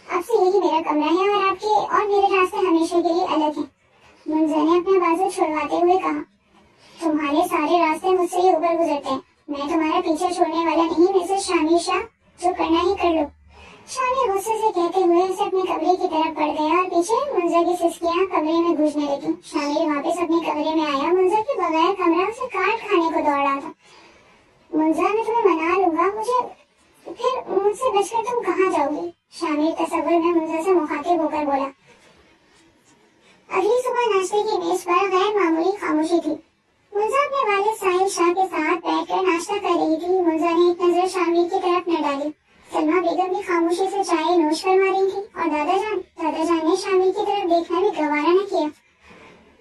अब से यही मेरा कमरा है और आपके और मेरे रास्ते हमेशा के लिए अलग हैं। मुंजा ने अपना बाजू छुड़वाते हुए कहा, तुम्हारे सारे रास्ते मुझसे ही ऊपर गुजरते हैं। मैं तुम्हारा पीछा छोड़ने वाला नहीं, मिसेस शामिर शाह, जो करना ही कर लो। शामिर गुस्से से कहते हुए उसे अपने कमरे की तरफ बढ़ गया और पीछे मुंजा की सिसकियां कमरे में गूंजने लगी। शामिर वापस अपने कमरे में आया। मुंजा के बगैर कमरा उसे काट खाने को दौड़ रहा था। मुंजा, मैं तुम्हें मना लूंगा, फिर मुझसे बचकर तुम कहाँ जाओगी? शामिर तसव्वुर में मुंजा से मुखातिब होकर बोला। अगली सुबह नाश्ते की मेज पर गैर मामूली खामोशी थी। मुंजा अपने वालिद साहिल शाह के साथ बैठकर नाश्ता कर रही थी। मुंजा ने एक नजर शामिर की तरफ न डाली। सलमा बेगम भी खामोशी से चाय नोश करवा रही थी और दादाजान ने शामिर की तरफ देखना भी गवारा न किया।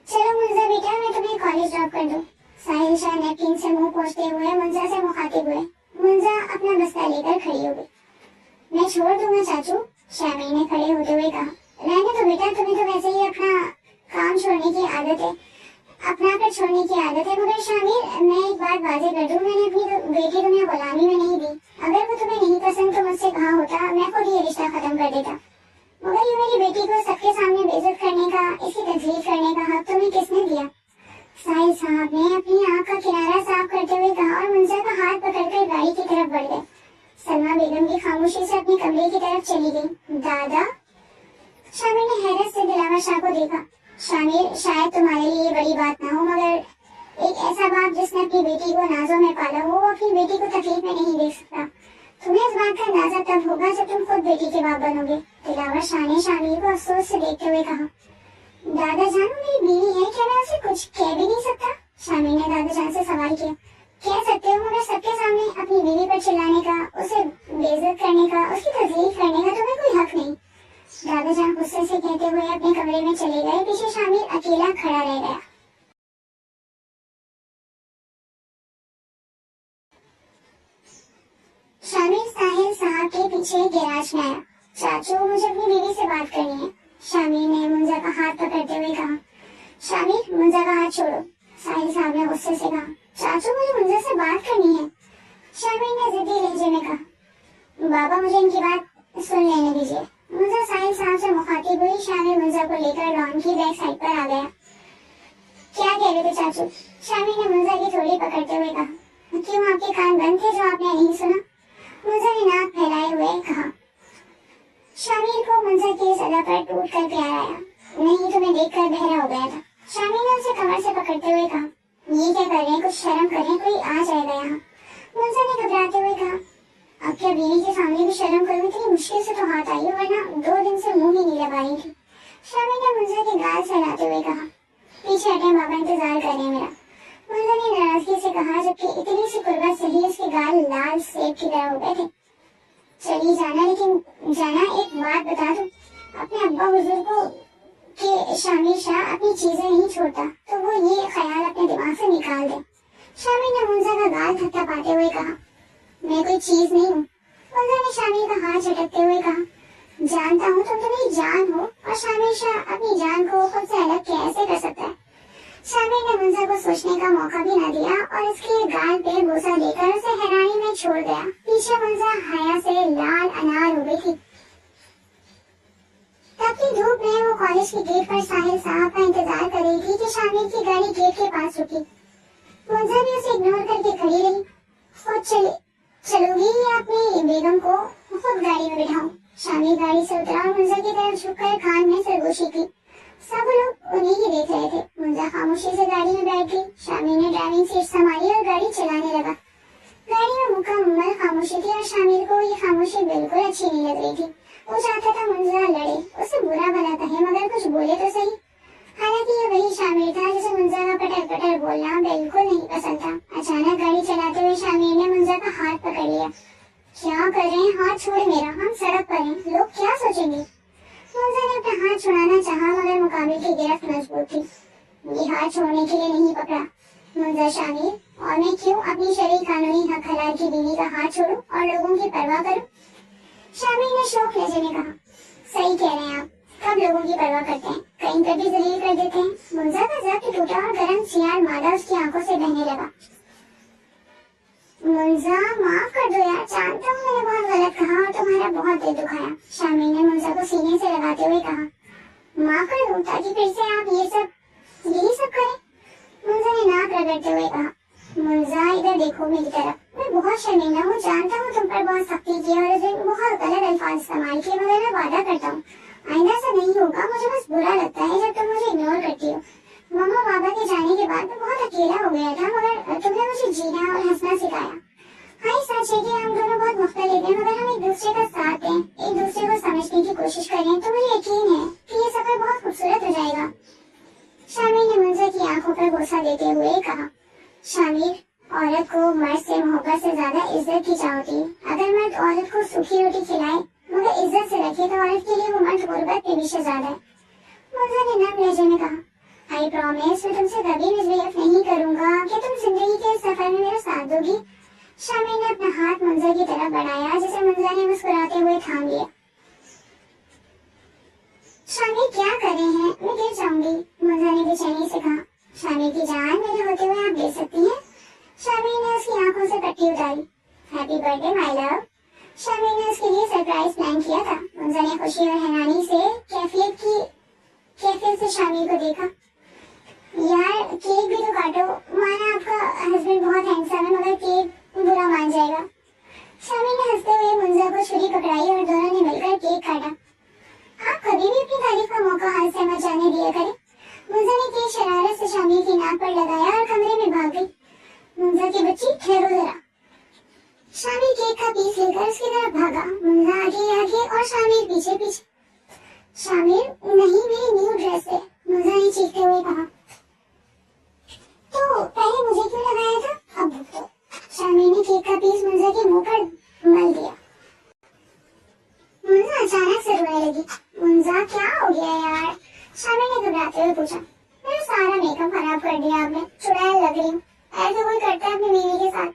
चलो मुंजा बेटा, मैं तुम्हें कॉलेज ड्रॉप कर दूं। साहिल शाह नैपकिन से मुंह पोंछते हुए मुंजा से मुखातिब हुए। मुंजा अपना बस्ता लेकर खड़ी हो गई। मैं छोड़ दूंगा चाचू, शामिर ने खड़े होते हुए कहा। रहने तो बेटा, तुम्हें तो वैसे ही अपना काम छोड़ने की आदत है, अपना कर छोड़ने की आदत है। मगर शामिर, मैं एक बात वाजे कर दूं, मैंने अपनी बेटी तुम्हें गुलामी में नहीं दी। अगर वो तुम्हें नहीं पसंद तो मुझसे कहा होता, मैं खुद ये रिश्ता खत्म कर देता। मगर ये मेरी बेटी को सबके सामने बेइज्जत करने का, इसकी तजलील करने का हक तुम्हें किसने दिया? साहिल साहब ने अपनी आंख का किनारा साफ करते हुए कहा और मुंजा का हाथ पकड़कर गाड़ी की तरफ बढ़ गए। सलमा बेगम की खामोशी से अपने कमरे की तरफ चली गई। दादा, शामिर ने हैरत से दिलावर शाह को देखा। शामिर, शायद तुम्हारे लिए बड़ी बात ना हो, मगर एक ऐसा बाप जिसने अपनी बेटी को नाजों में पाला हो, वो अपनी बेटी को तकलीफ में नहीं देख सकता। तुम्हें इस बात का अंदाजा तब होगा जब तुम खुद बेटी के बाप बनोगे। दिलावर शाह ने शामिर को अफसोस से देखते हुए कहा। दादाजान, मेरी बीवी है, क्या मैं उसे कुछ कह भी नहीं सकता? शामिर ने दादाजान से सवाल किया। कह सकते हो, मगर सबके सामने अपनी बीवी पर चिल्लाने का, उसे बेइज्जत करने का, उसकी तजलील करने का तुम्हें कोई हक नहीं। दादाजान गुस्से से कहते हुए अपने कमरे में चले गए। पीछे शामिर अकेला खड़ा रह गया। शामिर साहिल साहब के पीछे गैराज में आया। चाचू, मुझे अपनी बीवी से बात करनी है, शामिर ने मुंजा का हाथ पकड़ते हुए कहा। शामिर, मुंजा का हाथ छोड़ो, साहिल साहब ने गुस्से से कहा। चाचू, मुझे मुंजा से बात करनी है, शामिर ने जिद्दी लहजे में कहा। बाबा, मुझे इनकी बात सुन लेने दीजिए। मुंजा साहिल साहब से मुखातिब हुई। शामिर मुंजा को लेकर लॉन की बैक साइड पर आ गया। क्या कह रहे थे चाचू? शामिर ने मुंजा की थोड़ी पकड़ते हुए कहा। क्यों, आपके कान बंद थे जो आपने नहीं सुना? मुंजा ने नाक फैलाए हुए कहा। शामिर को मुंजा की इस अदा पर टूट कर प्यार आया। नहीं, तुम्हें देखकर बहरा हो गया था। शामिर ने उसे कमर से पकड़ते हुए कहा, ये क्या कर रहे हैं, कुछ शर्म करें, कोई आ जाएगा यहाँ। मुंजा ने घबराते हुए कहा, अब क्या बीवी के सामने भी शर्म करूं? इतनी मुश्किल से तो हाथ आई हो, वरना 2 दिन से मुंह ही नहीं लगा रही थी। शामिर ने मुंजा के गाल सहलाते हुए कहा, पीछे हटे बाबा, इंतजार कर रहे हैं मेरा। मुंजा ने नाराजगी से कहा, जबकि इतनी सी कुर्बत से ही उसके गाल लाल सेब की तरह हो गए थे। चली जाना, लेकिन जाना, एक बात बता दूं, अपने अब्बा हुजूर को कि शामिर शाह अपनी चीजें नहीं छोड़ता, तो वो ये ख्याल अपने दिमाग से निकाल दे। शामिर ने मुंजा का गाल थपथपाते हुए कहा, मैं कोई चीज नहीं हूँ। मुंजा ने शामिर का हाथ झटकते हुए कहा, जानता हूँ तुम तो मेरी जान हो, और शामिर शाह अपनी जान को खुद से अलग कैसे कर सकता है? शामिर ने मुंजा को सोचने का मौका भी न दिया और उसके गाल पे बोसा देकर उसे हैरानी में छोड़ गया। पीछे मुंजा हया से लाल अनार हो गई थी। तब की धूप में वो कॉलेज के गेट पर साहिल साहब का इंतजार कर रही थी कि शामिर की गाड़ी गेट के पास रुकी। मुंजा भी उसे इग्नोर करके खड़ी रही। खुद चलोगी या अपनी बेगम को खुद गाड़ी में बिठाऊं? शामिर गाड़ी से उतरा और मुंजा की तरफ झुककर कान में सरगोशी की। सब लोग उन्हें ही देख रहे थे। मुंजा खामोशी से गाड़ी में बैठ गई। शामिर ने ड्राइविंग सीट संभाली और गाड़ी चलाने लगा। गाड़ी में मुकम्मल खामोशी थी और शामिर को ये खामोशी बिल्कुल अच्छी नहीं लग रही थी। वो चाहता था मुंजा लड़े, उसे बुरा भला कहे मगर कुछ बोले तो सही। हालांकि ये वही शामिर था जिसे मुंजा का पटर पटर बोलना बिल्कुल नहीं पसंद था। अचानक गाड़ी चलाते हुए शामिर ने मुंजा का हाथ पकड़ लिया। क्या कर रहे हैं, हाथ छोड़ मेरा, हम सड़क पर हैं, लोग क्या सोचेंगे। मुंजा ने अपना हाथ छुड़ाना चाहा मगर मुकाबिल की गिरफ्त मजबूत थी। ये हाथ छोड़ने के लिए नहीं पकड़ा मुंजा शामिर, और मैं क्यों अपनी शरीर कानूनी हक हलाल की बीवी का हाथ छोड़ूं और लोगों की परवाह करूं। शामिर ने शौक लहजे में कहा, सही कह रहे हैं आप, कब लोगों की परवाह करते हैं, कहीं कभी जलील कर देते हैं। मुंजा का जब्त टूटा और गर्म सियार मादा उसकी आंखों से बहने लगा। मुंजा माफ कर दो यार, जानता हूँ मैंने बहुत गलत कहा और तुम्हारा बहुत दिल दुखाया। शामिर ने मुंजा को सीने से लगाते हुए कहा, माफ कर दूं ताकि फिर से आप यही सब करें। मुंजा ने नाक रगड़ते हुए कहा, मुंजा इधर देखो मेरी तरफ, मैं बहुत शर्मिंदा हूँ, जानता हूँ तुम पर बहुत सख्ती की और उस दिन बहुत गलत अल्फाज इस्तेमाल किए, मगर मैं वादा करता हूँ आइंदा ऐसा नहीं होगा। मुझे बस बुरा लगता है जब तुम मुझे इग्नोर करती हो। मम्मा पापा के जाने के बाद मैं बहुत अकेला हो गया था, मगर तुमने मुझे जीना और हंसना सिखाया। हाँ सच है कि हम दोनों बहुत मुख्तलिफ हैं, मगर हम एक दूसरे का साथ दें, एक दूसरे को समझने की कोशिश करें तो मुझे यकीन है कि ये सफर बहुत खूबसूरत हो जाएगा। शामिर ने मुंजा की आंखों पर बोसा देते हुए कहा, शामिर, औरत को मर्द से मोहब्बत से ज्यादा इज्जत की चाह होती है। अगर मर्द औरत को सूखी रोटी खिलाए मगर इज्जत से रखे तो औरत के लिए वो मर्द गुर्बत पे भी शहजादा है। मुंजा ने नम लहजे में कहा, आई प्रॉमिस मैं तुमसे कभी मिसबिहेव नहीं करूंगा, क्या तुम जिंदगी के सफर में मेरा साथ दोगी। शामिर ने अपना हाथ मुंजा की तरफ बढ़ाया जिसे मुंजा ने मुस्कुराते हुए थाम लिया। शामिर क्या कर रहे हैं, मैं गिर जाऊंगी, मुंजा ने बेचैनी से कहा। शामिर की जान, मेरे होते हुए आप गिर सकती हैं। शामिर ने उसकी आंखों से पट्टी उतारी। Happy birthday my love. Shamir ने उसके लिए सरप्राइज प्लान किया था। मुंजा ने खुशी और हैरानी से कैफियत से शामिर को देखा। यार केक भी तो काटो, माना आपका हस्बैंड बहुत हैंडसम है मगर केक बुरा मान जाएगा। शामिर ने हंसते हुए मुंजा को छुरी पकड़ाई और दोनों ने मिलकर केक काटा। आप कभी भी अपनी तारीफ का मौका हाथ से मत जाने दिया करें। मुंजा ने केक शरारत से शामिर की नाक पर लगाया और कमरे में भाग गई। मुंजा की बच्ची ठहरो जरा। शामिर केक का पीस लेकर उसकी तरफ भागा। मुंजा आगे और शामिर पीछे पीछे। शामिर, नहीं मेरी न्यू ड्रेस है, मुंजा ने चीखते हुए कहा। तो पहले मुझे क्यों लगाया था, अब तो। शामिर ने केक का पीस मुंजा के मुंह पर मल दिया। मुंजा अचानक से रोने लगी। मुंजा क्या हो गया यार, शामिर ने घबराते हुए पूछा। मेरा सारा मेकअप खराब कर दिया आपने, चुड़ैल लग रही हूँ, ऐसे कोई करता है अपनी बीवी के साथ।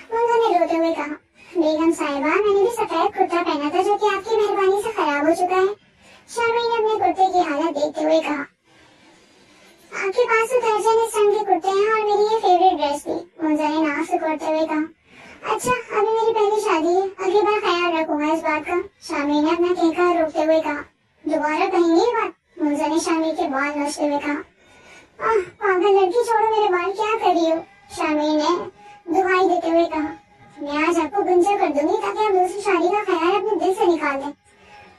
मुंजा ने रोते हुए कहा, बेगम साहिबा मैंने भी सफेद कुर्ता पहना था जो कि आपकी मेहरबानी से खराब हो चुका है। शामिर ने अपने कुर्ते की हालत देखते हुए कहा, आपके पास तो दर्जन इस रंग के कुर्ते हैं और मेरी ये फेवरेट ड्रेस थी। मुंजा ने नाक से कोड़ते हुए कहा, अच्छा अभी मेरी पहली शादी है, अगली बार ख्याल रखूंगा इस बात का। शामिर ने अपना कहकर रोकते हुए कहा, दोबारा कहेंगे ये बात। मुंजा ने शामिर के बाल नोचते हुए कहा, पागल लड़की छोड़ो मेरे बाल, क्या कर रही हो। शामिर ने दुहाई देते हुए कहा, मैं आज आपको गुंजा कर दूंगी ताकि आप दूसरी शादी का ख्याल अपने दिल से निकाल दें,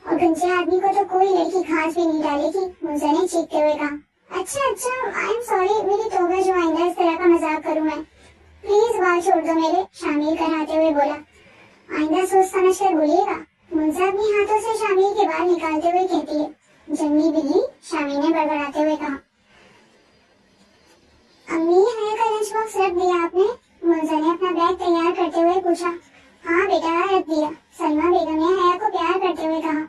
और गुंजे आदमी को तो कोई लड़की घास भी नहीं डालेगी। मुंजा ने चीखते हुए कहा, अच्छा आई एम सॉरी, मेरी तौबा जो आइंदा इस तरह का मजाक करूं मैं, प्लीज बाल छोड़ दो मेरे। शामिर कराते हुए बोला, आइंदा सोच समझ कर बोलिएगा। मुंजा अपने हाथों से शामिर के बाल निकालते हुए कहती है, जंगली बिल्ली। शामिर ने बड़बड़ाते हुए कहा, अम्मी हया का लंच बॉक्स रख दिया आपने। मुंजा ने अपना बैग तैयार करते हुए पूछा। हाँ बेटा रख दिया। सलमा बेगम ने हया को प्यार करते हुए कहा,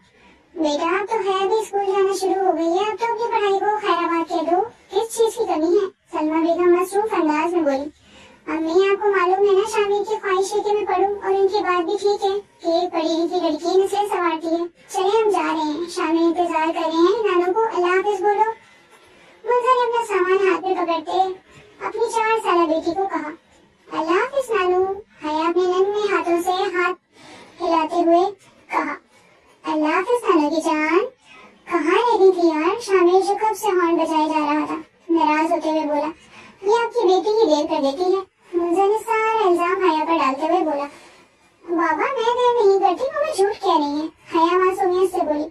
बेटा अब तो हया भी स्कूल जाना शुरू हो गई है, अब तो अपनी पढ़ाई को खैराबाद कह दो, किस चीज की कमी है। सलमा बेगम मसरूफ अंदाज में बोली, अम्मी आपको मालूम है ना शामिर की ख्वाहिश है कि मैं पढ़ूं, और इनकी बात भी ठीक है कि एक पढ़ी लिखी लड़की नस्ल संवारती है। चले हम जा रहे हैं, शामिर इंतजार कर रहे हैं, नानू को अल्लाह हाफिज बोलो। मुंजा ने अपना सामान हाथ में पकड़ते अपनी 4 साल बेटी को कहा, अल्लाह हाफिज नानू। हया अपने नन्हे हाथों से हाथ हिलाते हुए कहा, अल्लाह हाफिज नानू की जान। कहाँ रह गई थी यार। शामिर जो कब से हॉर्न बजाया जा रहा था नाराज होते हुए बोला, ये आपकी बेटी ही देर कर देती है। मुंजा ने सारा इल्जाम हया पर डालते हुए बोला, बाबा मैं देर नहीं करती, मम्मी झूठ कह रही है। हया मासूमियत से बोली,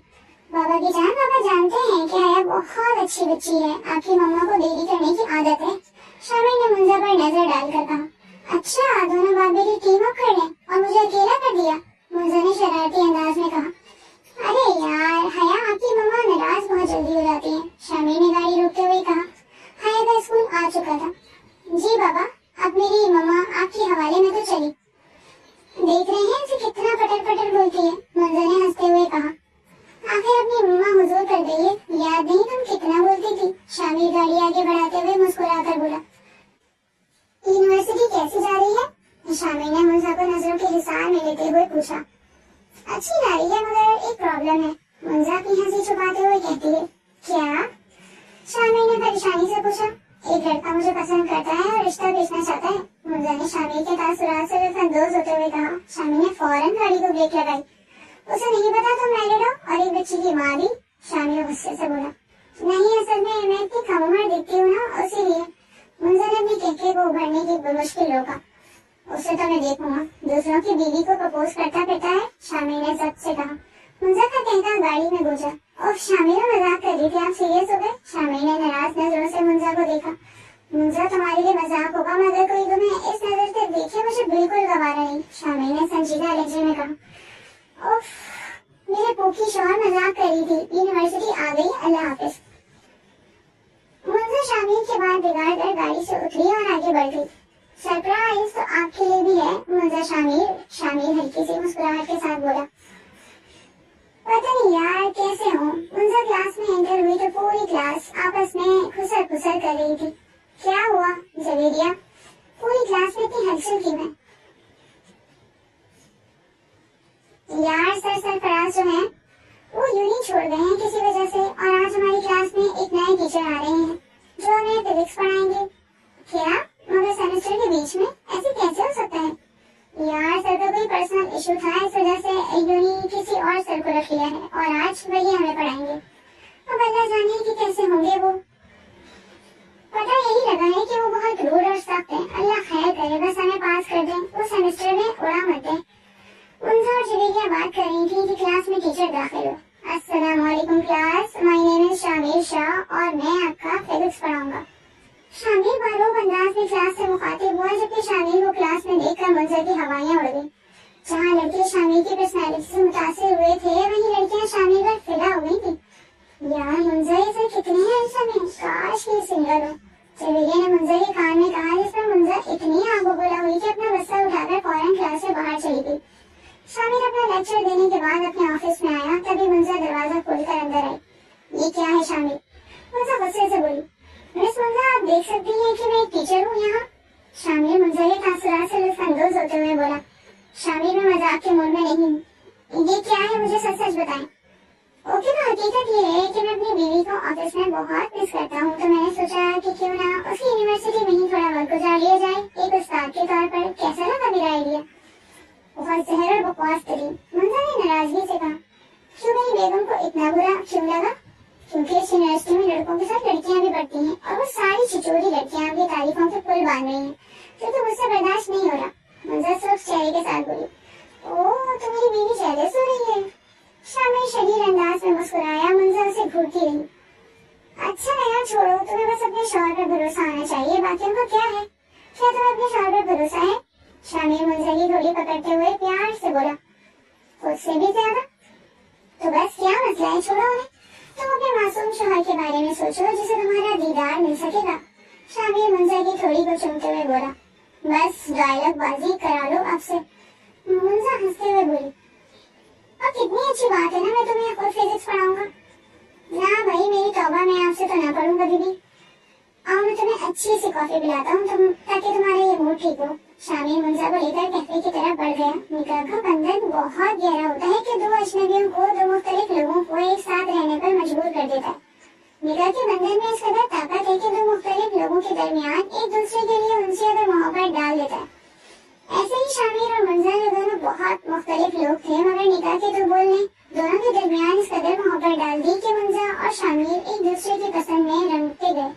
बाबा की जान बाबा जानते हैं कि हया बहुत अच्छी बच्ची है, आपकी मम्मा को देरी करने की आदत है। शामिर ने मुंजा पर नजर डालकर कहा, अच्छा, दोनों बाप बेटी टीम अप कर लें और मुझे अकेला कर दिया, मुंजा ने शरारती अंदाज में कहा। अरे यार हया, आपकी मम्मा नाराज बहुत जल्दी हो जाती है, शामिर ने गाड़ी रोकते हुए कहा। हया का स्कूल आ चुका था। जी बाबा, अब मेरी मम्मा आपके हवाले में तो चली। देख रहे हैं इसे कितना पटर पटर बोलती है, मुंजा ने हंसते हुए कहा। आखिर अपनी मम्मा हुजूर कर गई है, याद नहीं तुम कितना बोलती थी, शामिर गाड़ी आगे बढ़ाते हुए मुस्कुराकर बोला। यूनिवर्सिटी कैसी जा रही है? शामिर ने मुंजा को नजरों के हिसाब में लेते हुए पूछा। अच्छी जा रही है, मगर एक प्रॉब्लम है, मुंजा अपनी हंसी छुपाते हुए कहती है। क्या? शामिर ने परेशानी से पूछा। एक लड़का मुझे पसंद करता है और रिश्ता भेजना चाहता है, मुंजा ने शामिर के तासुरात से लुत्फअंदोज होते हुए कहा। शामिर ने फौरन गाड़ी को ब्रेक लगाई। उसे नहीं पता तुम मैरिड हो और एक बच्ची की माँ भी? शामिर गुस्से से बोला। नहीं, असल में मैं इतनी कम उम्र दिखती हूँ ना, इसीलिए। मुंजा ने अपनी कहके को उभरने की मुश्किल रोका। उसे तो मैं देखूंगा, दूसरों की बीवी को प्रपोज करता फिरता है, शामिर ने जब्त से कहा। मुंजा का कहना गाड़ी में गूंजा। ओह शामिर, मजाक कर रही थी, आप सीरियस हो गए? शामिर ने नाराज नजरों से मुंजा को देखा। मुंजा, तुम्हारे लिए मजाक होगा, मगर कोई तुम्हें इस नजर से देखे मुझे बिल्कुल गवारा नहीं, शामिर ने संजीदा लहजे में कहा। उफ, मेरे पोखी शौहर मजाक कर रही थी, यूनिवर्सिटी आ गई, अल्लाह हाफिज। मुंजा शामिर के बाद बिगाड़ कर गाड़ी से उतरी और आगे बढ़ गई। सरप्राइज तो आपके लिए भी है, मुंजा। शामिर हल्की सी मुस्कुराहट के साथ बोला। पता नहीं यार कैसे हो। मुंजा क्लास में एंटर हुई तो पूरी क्लास आपस में खुसर खुसर कर रही थी। क्या हुआ जवेरिया? पूरी क्लास में इतनी हलचल क्यों है? यार सर सरफराज जो है वो यूं छोड़ गए हैं किसी वजह से, और आज हमारी क्लास में एक नए टीचर आ रहे हैं जो हमें फिजिक्स पढ़ाएंगे। क्या? मगर सेमेस्टर के बीच में ऐसे कैसे हो सकता है? यार सर का कोई पर्सनल इशू था, इस वजह से यूनी किसी और सर को रख लिया है और आज वही हमें पढ़ाएंगे। अब अल्लाह जाने कि कैसे होंगे वो। पता यही लगा है कि वो बहुत रूड और सख्त है, अल्लाह खैर करे, बस हमें पास कर दें, वो सेमेस्टर में उड़ा मत दें। मुंजा और जवेरिया बात कर रही थी कि क्लास में टीचर दाखिल हो। अस्सलाम वालेकुम class, my name is Shamir Shah और मैं आपका फिजिक्स पढ़ाऊंगा। शामिर बारों अंदाज में क्लास से मुखातिब हुआ, जबकि शामिर को क्लास में देखकर मुंजा की हवाइयां उड़ गई। जहाँ लड़के शामिर की पर्सनैलिटी से मुतासिर हुए थे, वहीं लड़कियां शामिर पर फिदा हो गई थी। यार मुंजा ये सब कितने हैंडसम है, काश ये सिंगल हो। जवेरिया ने मुंजा के कान में कहा, जिस पर मुंजा इतनी आगो गोला हुई कि अपना बस्ता उठाकर फौरन क्लास से बाहर चली गई। शामिर अपना लेक्चर देने के बाद अपने ऑफिस में आया, तभी मुंजा दरवाजा खोलकर अंदर आई। ये क्या है शामिर? मुंजा गुस्से से बोली। मिस मुंजा, आप देख सकती हैं कि मैं एक टीचर हूँ यहाँ। शामिर मुंजा के तासुरात से लुत्फअंदोज होते हुए बोला। शामिर, मैं मजाक के मूड में नहीं हूँ, ये क्या है मुझे सच सच बताएं। ओके, तो हकीकत ये है कि मैं अपनी बीवी को ऑफिस में बहुत मिस करता हूँ, तो मैंने सोचा कि क्यों ना उसकी यूनिवर्सिटी में ही थोड़ा वक्त गुजार लिया जाए, एक उस्ताद के तौर पर। कैसा लगा मेरा आइडिया? बहुत जहर और बकवास तरीन, मुंजा ने नाराजगी से कहा। क्यों मेरी बेगम को इतना बुरा क्यों लगा? क्योंकि इस यूनिवर्सिटी में लड़कों के साथ लड़कियां भी पढ़ती हैं और वो सारी छिचोरी लड़कियां आपकी तारीफों के पुल बांध रही हैं, जो तो मुझसे बर्दाश्त नहीं हो रहा। मुंजा सुर्ख चेहरे के साथ बोली। ओह, तो मेरी बीवी जेलस हो रही है। शामिर शरीर अंदाज में मुस्कुराया। मुंजा उसे घूरती रही। अच्छा यार छोड़ो, तुम्हें बस अपने शौहर पर भरोसा होना चाहिए, बाकियों को क्या है? क्या तुम्हें अपने शौहर पर भरोसा है? शामिर मुंजा की थोड़ी पकड़ते हुए प्यार से बोला। खुद से भी ज्यादा? तो बस क्या मसला है, छोड़ो उन्हें। तुम अपने मासूम शौहर के बारे में सोचो जिसे तुम्हारा दीदार मिल सकेगा। शामिर मुंजा की थोड़ी को चूमते हुए बोला। बस डायलॉग बाजी करा लो आपसे। मुंजा हंसते हुए बोली। अब कितनी अच्छी बात है ना, मैं तुम्हें खुद फिजिक्स पढ़ाऊंगा। ना भाई, मेरी तौबा, मैं आपसे तो ना पढ़ूं कभी भी। आओ मैं तुम्हें अच्छी सी कॉफी पिलाता हूँ ताकि तुम्हारा ये मूड ठीक हो। शामिर मुंजा को लेकर कैफे की तरफ बढ़ गया। निकाह का बंधन बहुत गहरा होता है कि दो अजनबियों को, दो मुख्तलिफ लोगों को एक साथ रहने पर मजबूर कर देता है। निकाह के बंधन में इस कदर ताकत है कि दो मुख्तलिफ लोगों के दरमियान एक दूसरे के लिए उनसियत और मोहब्बत डाल देता है। ऐसे ही शामिर और मुंजा जो दोनों बहुत मुख्तलिफ लोग थे, मगर निकाह के दो बोल ने दोनों के दरमियान इस कदर मोहब्बत डाल दी कि मुंजा और शामिर एक दूसरे की पसंद में रंगते गए।